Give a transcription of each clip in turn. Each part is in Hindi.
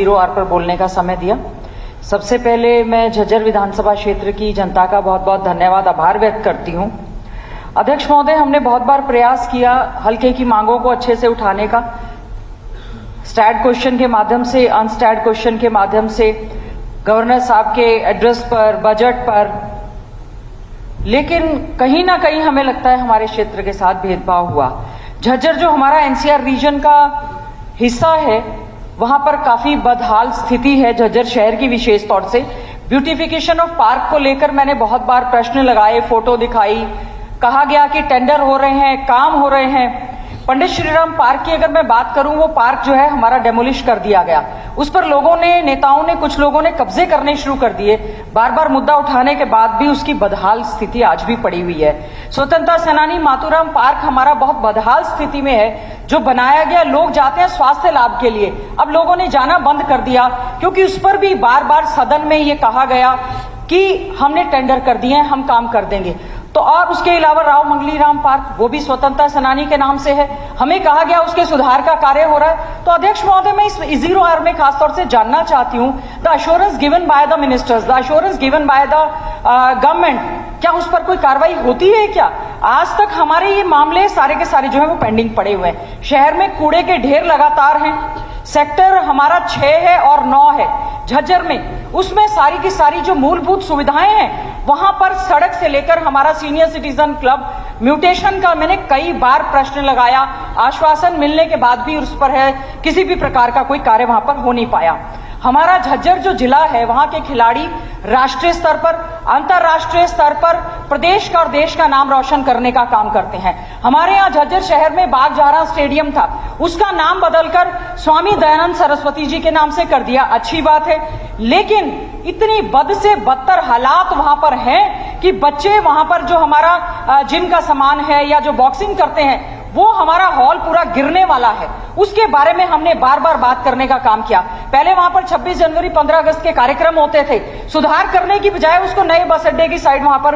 0 पर बोलने का समय दिया। सबसे पहले मैं झज्जर विधानसभा क्षेत्र की जनता का बहुत बहुत धन्यवाद, आभार व्यक्त करती हूं। अध्यक्ष महोदय, हमने बहुत बार प्रयास किया हल्के की मांगों को अच्छे से उठाने का, स्टैट क्वेश्चन के माध्यम से, अनस्टैट क्वेश्चन के माध्यम से, गवर्नर साहब के एड्रेस पर, बजट पर, लेकिन कहीं ना कहीं हमें लगता है हमारे क्षेत्र के साथ भेदभाव हुआ। झज्जर जो हमारा एनसीआर रीजन का हिस्सा है, वहां पर काफी बदहाल स्थिति है झज्जर शहर की, विशेष तौर से ब्यूटिफिकेशन ऑफ पार्क को लेकर मैंने बहुत बार प्रश्न लगाए, फोटो दिखाई, कहा गया कि टेंडर हो रहे हैं, काम हो रहे हैं। पंडित श्रीराम पार्क की अगर मैं बात करूं, वो पार्क जो है हमारा डेमोलिश कर दिया गया, उस पर लोगों ने, नेताओं ने, कुछ लोगों ने कब्जे करने शुरू कर दिए। बार बार मुद्दा उठाने के बाद भी उसकी बदहाल स्थिति आज भी पड़ी हुई है। स्वतंत्रता सेनानी मातूराम पार्क हमारा बहुत बदहाल स्थिति में है, जो बनाया गया, लोग जाते हैं स्वास्थ्य लाभ के लिए, अब लोगों ने जाना बंद कर दिया, क्योंकि उस पर भी बार बार सदन में ये कहा गया कि हमने टेंडर कर दिए हैं, हम काम कर देंगे। तो और उसके अलावा राव मंगली राम पार्क, वो भी स्वतंत्रता सेनानी के नाम से है, हमें कहा गया उसके सुधार का कार्य हो रहा है। तो अध्यक्ष महोदय, मैं इस 0 में खासतौर से जानना चाहती हूं, the assurance given by the ministers, the assurance given by the government, क्या उस पर कोई कार्रवाई होती है क्या? आज तक हमारे ये मामले सारे के सारे जो है वो पेंडिंग पड़े हुए हैं। शहर में कूड़े के ढेर लगातार हैं, सेक्टर हमारा 6 है और 9 है झज्जर में, उसमें सारी की सारी जो मूलभूत सुविधाएं हैं, वहां पर सड़क से लेकर हमारा सीनियर सिटीजन क्लब, म्यूटेशन का मैंने कई बार प्रश्न लगाया, आश्वासन मिलने के बाद भी उस पर है किसी भी प्रकार का कोई कार्य वहां पर हो नहीं पाया। हमारा झज्जर जो जिला है, वहां के खिलाड़ी राष्ट्रीय स्तर पर, अंतर्राष्ट्रीय स्तर पर प्रदेश का और देश का नाम रोशन करने का काम करते हैं। हमारे यहाँ झज्जर शहर में बागजारा स्टेडियम था, उसका नाम बदलकर स्वामी दयानंद सरस्वती जी के नाम से कर दिया, अच्छी बात है, लेकिन इतनी बद से बदतर हालात वहां पर हैं कि बच्चे वहां पर जो हमारा जिम का सामान है या जो बॉक्सिंग करते हैं, वो हमारा हॉल पूरा गिरने वाला है। उसके बारे में हमने बार बार बात करने का काम किया। पहले वहां पर 26 जनवरी 15 अगस्त के कार्यक्रम होते थे, सुधार करने की बजाय उसको नए बस अड्डे की साइड वहां पर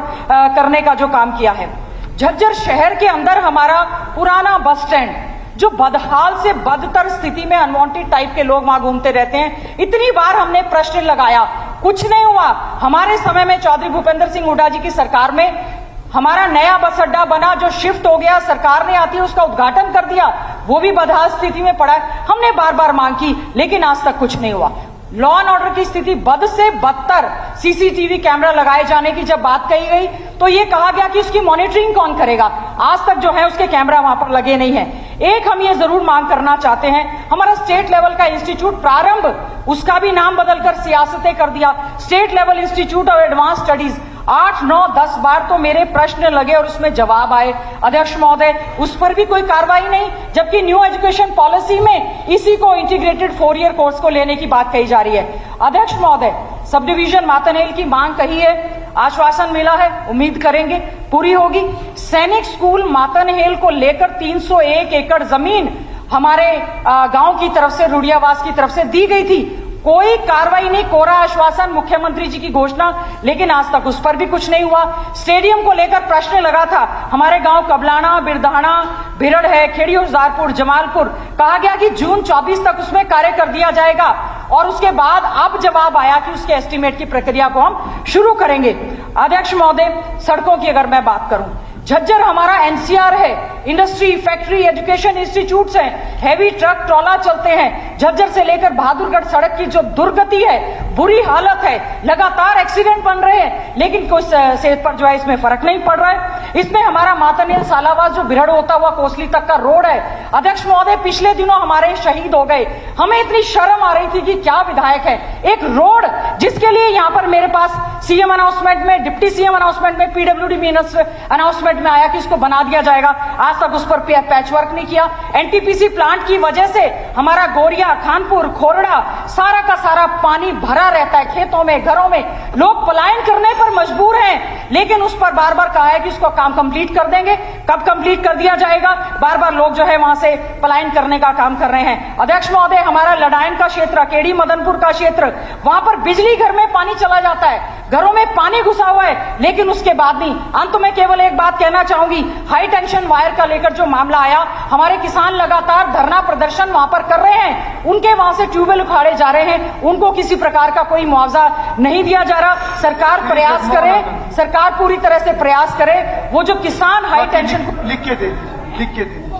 करने का जो काम किया है। झज्जर शहर के अंदर हमारा पुराना बस स्टैंड, जो बदहाल से बदतर स्थिति में, अनवांटेड टाइप के लोग वहां घूमते रहते हैं, इतनी बार हमने प्रश्न लगाया, कुछ नहीं हुआ। हमारे समय में चौधरी भूपेंद्र सिंह हुड्डा जी की सरकार में हमारा नया बस अड्डा बना, जो शिफ्ट हो गया, सरकार ने आती है उसका उद्घाटन कर दिया, वो भी बदहाल स्थिति में पड़ा है। हमने बार बार मांग की, लेकिन आज तक कुछ नहीं हुआ। लॉ एंड ऑर्डर की स्थिति बद से बदतर, सीसीटीवी कैमरा लगाए जाने की जब बात कही गई, तो ये कहा गया कि उसकी मॉनिटरिंग कौन करेगा। आज तक जो है उसके कैमरा वहां पर लगे नहीं है। एक हम ये जरूर मांग करना चाहते हैं, हमारा स्टेट लेवल का इंस्टीट्यूट प्रारंभ, उसका भी नाम बदलकर सियासतें कर दिया, state level institute of advance studies. 8, 9, 10 बार तो मेरे प्रश्न लगे और उसमें जवाब आए, अध्यक्ष महोदय, उस पर भी कोई कार्रवाई नहीं, जबकि न्यू एजुकेशन पॉलिसी में इसी को इंटीग्रेटेड 4 ईयर कोर्स को लेने की बात कही जा रही है। अध्यक्ष महोदय, सब डिवीजन मातनहेल की मांग कही है, आश्वासन मिला है, उम्मीद करेंगे पूरी होगी। सैनिक स्कूल मातनहेल को लेकर 301 एकड़ जमीन हमारे गांव की तरफ से, रुड़ियावास की तरफ से दी गई थी, कोई कार्रवाई नहीं, कोरा आश्वासन, मुख्यमंत्री जी की घोषणा, लेकिन आज तक उस पर भी कुछ नहीं हुआ। स्टेडियम को लेकर प्रश्न लगा था, हमारे गांव कबलाना, बिरधाना, भिरड़ है, खेड़ी हुसदारपुर, जमालपुर, कहा गया कि जून 24 तक उसमें कार्य कर दिया जाएगा, और उसके बाद अब जवाब आया कि उसके एस्टीमेट की प्रक्रिया को हम शुरू करेंगे। अध्यक्ष महोदय, सड़कों की अगर मैं बात करूं, झज्जर हमारा एनसीआर है, इंडस्ट्री, फैक्ट्री, एजुकेशन इंस्टीट्यूट्स हैं, हैवी ट्रक ट्रॉला चलते हैं। झज्जर से लेकर बहादुरगढ़ सड़क की जो दुर्गति है, बुरी हालत है, लगातार एक्सीडेंट बन रहे हैं, लेकिन कुछ सेहत पर जो है इसमें फर्क नहीं पड़ रहा है। इसमें हमारा मातनहेल सालावास जो भिरड़ होता हुआ कोसली तक का रोड है, अध्यक्ष महोदय, पिछले दिनों हमारे शहीद हो गए, हमें इतनी शर्म आ रही थी कि क्या विधायक है, एक रोड जिसके लिए यहाँ पर मेरे पास सीएम अनाउंसमेंट में, डिप्टी सीएम अनाउंसमेंट में, पीडब्ल्यूडी मिनिस्टर अनाउंसमेंट में आया कि इसको बना दिया जाएगा, आज तक उस पर पैच वर्क नहीं किया। एनटीपीसी प्लांट की वजह से हमारा गोरिया, खानपुर, खोरड़ा, सारा का सारा पानी भरा रहता है, खेतों में, घरों में, लोग पलायन करने पर मजबूर हैं, लेकिन उस पर बार बार कहा है कि इसको काम कंप्लीट कर देंगे, कब कंप्लीट कर दिया जाएगा, बार बार लोग जो है वहां से पलायन करने का काम कर रहे हैं। अध्यक्ष महोदय, हमारा लडायन का क्षेत्र, अकेड़ी मदनपुर का क्षेत्र, वहां पर बिजली ही घर में पानी चला जाता है, घरों में पानी घुसा हुआ है, लेकिन उसके बाद भी। अंत में केवल एक बात कहना चाहूंगी, हाई टेंशन वायर का लेकर जो मामला आया, हमारे किसान लगातार धरना प्रदर्शन वहां पर कर रहे हैं, उनके वहां से ट्यूबवेल उखाड़े जा रहे हैं, उनको किसी प्रकार का कोई मुआवजा नहीं दिया जा रहा। सरकार प्रयास करे, सरकार पूरी तरह से प्रयास करे, वो जो किसान हाई टेंशन लिख के दे